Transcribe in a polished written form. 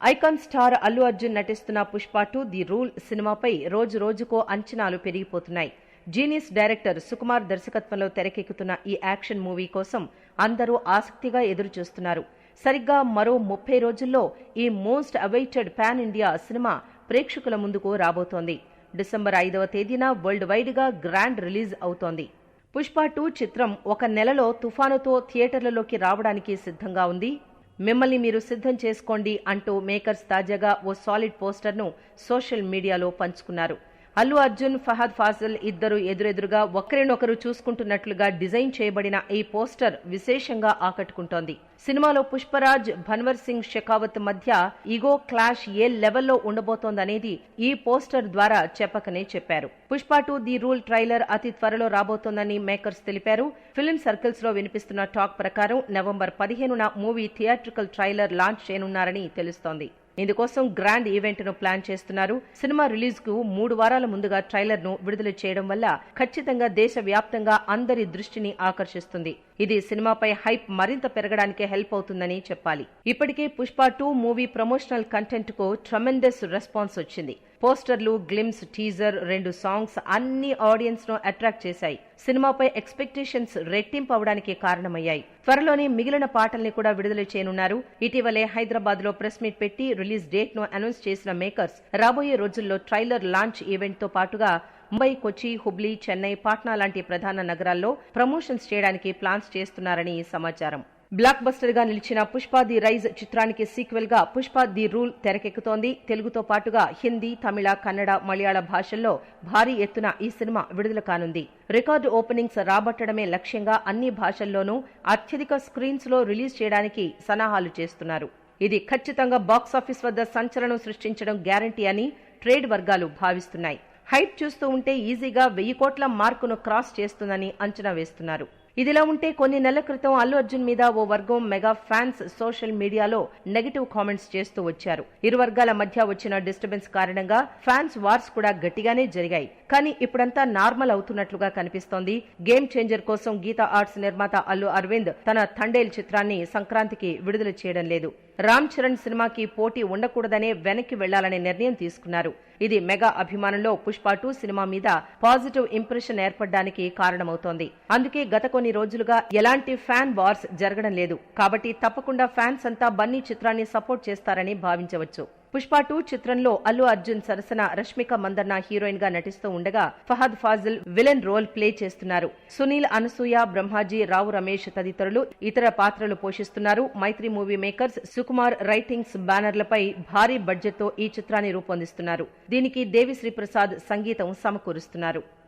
Icon star Allu Arjun నటిస్తున్న Pushpa 2 the rule సినిమాపై రోజు రోజుకో అంచనాలు పెరిగిపోతున్నాయి. జీనియస్ డైరెక్టర్ సుకుమార్ దర్శకత్వంలో తెరకెక్కుతున్న ఈ యాక్షన్ మూవీ కోసం అందరూ ఆసక్తిగా ఎదురుచూస్తున్నారు. సరిగ్గా మరో 30 రోజుల్లో ఈ most awaited pan India cinema ప్రేక్షకుల ముందుకు రాబోతోంది. డిసెంబర్ 5వ తేదీన వరల్డ్ వైడ్ గా గ్రాండ్ రిలీజ్ అవుతోంది. పుష్ప 2 చిత్రం ఒక నెలలో తుఫానుతో థియేటర్లలోకి రావడానికి సిద్ధంగా ఉంది. మిమ్మల్ని మీరు సిద్ధం చేసుకోండి అంటూ మేకర్స్ తాజాగా ఓ సాలిడ్ పోస్టర్ను సోషల్ మీడియాలో పంచుకున్నారు. అల్లు అర్జున్, ఫహద్ ఫాజిల్ ఇద్దరు ఎదురెదురుగా ఒకరినొకరు చూసుకుంటున్నట్లుగా డిజైన్ చేయబడిన ఈ పోస్టర్ విశేషంగా ఆకట్టుకుంటోంది. సినిమాలో పుష్పరాజ్, భన్వర్ సింగ్ షెకావత్ మధ్య ఈగో క్లాష్ ఏ లెవెల్లో ఉండబోతోందనేది ఈ పోస్టర్ ద్వారా చెప్పకనే చెప్పారు. పుష్ప 2 ది రూల్ ట్రైలర్ అతి త్వరలో రాబోతోందని మేకర్స్ తెలిపారు. ఫిల్మ్ సర్కిల్స్ లో వినిపిస్తున్న టాక్ ప్రకారం నవంబర్ 15న మూవీ థియేట్రికల్ ట్రైలర్ లాంచ్ చేయనున్నారని తెలుస్తోంది. ఇందుకోసం గ్రాండ్ ఈవెంట్ ను ప్లాన్ చేస్తున్నారు. సినిమా రిలీజ్ కు 3 వారాల ముందుగా ట్రైలర్ ను విడుదల చేయడం వల్ల ఖచ్చితంగా దేశవ్యాప్తంగా అందరి దృష్టిని ఆకర్షిస్తుంది. ఇది సినిమాపై హైప్ మరింత పెరగడానికి హెల్ప్ అవుతుందని చెప్పాలి. ఇప్పటికే పుష్ప 2 మూవీ ప్రమోషనల్ కంటెంట్ కు ట్రమెండస్ రెస్పాన్స్ వచ్చింది. పోస్టర్లు, గ్లిమ్స్, టీజర్, 2 సాంగ్స్ అన్ని ఆడియన్స్ ను అట్రాక్ట్ చేశాయి. సినిమాపై ఎక్స్పెక్టేషన్స్ రెట్టింపు అవడానికి కారణమయ్యాయి. త్వరలోనే మిగిలిన పాటల్ని కూడా విడుదల చేయనున్నారు. ఇటీవలే హైదరాబాద్ లో ప్రెస్ మీట్ పెట్టి రిలీజ్ డేట్ ను అనౌన్స్ చేసిన మేకర్స్ రాబోయే రోజుల్లో ట్రైలర్ లాంచ్ ఈవెంట్ తో పాటుగా ముంబై, కొచ్చి, హుబ్లీ, చెన్నై, పాట్నా లాంటి ప్రధాన నగరాల్లో ప్రమోషన్స్ చేయడానికి ప్లాన్స్ చేస్తున్నారని సమాచారం. బ్లాక్ బస్టర్ గా నిలిచిన పుష్ప ది రైజ్ చిత్రానికి సీక్వెల్ గా పుష్ప ది రూల్ తెరకెక్కుతోంది. తెలుగుతో పాటుగా హిందీ, తమిళ, కన్నడ, మలయాళ భాషల్లో భారీ ఎత్తున ఈ సినిమా విడుదల కానుంది. రికార్డు ఓపెనింగ్స్ రాబట్టడమే లక్ష్యంగా అన్ని భాషల్లోనూ అత్యధిక స్క్రీన్స్ లో రిలీజ్ చేయడానికి సన్నాహాలు చేస్తున్నారు. ఇది ఖచ్చితంగా బాక్సాఫీస్ వద్ద సంచలనం సృష్టించడం గ్యారంటీ అని ట్రేడ్ వర్గాలు భావిస్తున్నాయి. హైప్ చూస్తూ ఉంటే ఈజీగా 1000 కోట్ల మార్కును క్రాస్ చేస్తుందని అంచనా వేస్తున్నారు. ఇదిలా ఉంటే కొన్ని నెలల క్రితం అల్లు అర్జున్ మీద ఓ వర్గం మెగా ఫ్యాన్స్ సోషల్ మీడియాలో నెగటివ్ కామెంట్స్ చేస్తూ వచ్చారు. ఇరు వర్గాల మధ్య వచ్చిన డిస్టర్బెన్స్ కారణంగా ఫ్యాన్స్ వార్స్ కూడా గట్టిగానే జరిగాయి. కానీ ఇప్పుడంతా నార్మల్ అవుతున్నట్లుగా కనిపిస్తోంది. గేమ్ చేంజర్ కోసం గీతా ఆర్ట్స్ నిర్మాత అల్లు అరవింద్ తన థండేల్ చిత్రాన్ని సంక్రాంతికి విడుదల చేయడం లేదు. రామ్ చరణ్ సినిమాకి పోటీ ఉండకూడదనే వెనక్కి వెళ్లాలనే నిర్ణయం తీసుకున్నారు. ఇది మెగా అభిమానుల్లో పుష్ప 2 సినిమా మీద పాజిటివ్ ఇంప్రెషన్ ఏర్పడడానికి కారణమవుతోంది. అందుకే గత కొన్ని రోజులుగా ఎలాంటి ఫ్యాన్ వార్స్ జరగడం లేదు. కాబట్టి తప్పకుండా ఫ్యాన్స్ అంతా బన్నీ చిత్రాన్ని సపోర్ట్ చేస్తారని భావించవచ్చు. పుష్ప 2 చిత్రంలో అల్లు అర్జున్ సరసన రష్మిక మందన్న హీరోయిన్ గా నటిస్తూ ఉండగా Fahadh Faasil villain role play చేస్తున్నారు. సునీల్, అనసూయ, బ్రహ్మాజీ, రావు రమేష్ తదితరులు ఇతర పాత్రలు పోషిస్తున్నారు. మైత్రి మూవీ మేకర్స్, సుకుమార్ రైటింగ్స్ బ్యానర్లపై భారీ బడ్జెట్ తో ఈ చిత్రాన్ని రూపొందిస్తున్నారు. దీనికి దేవిశ్రీ ప్రసాద్ సంగీతం సమకూరుస్తున్నారు.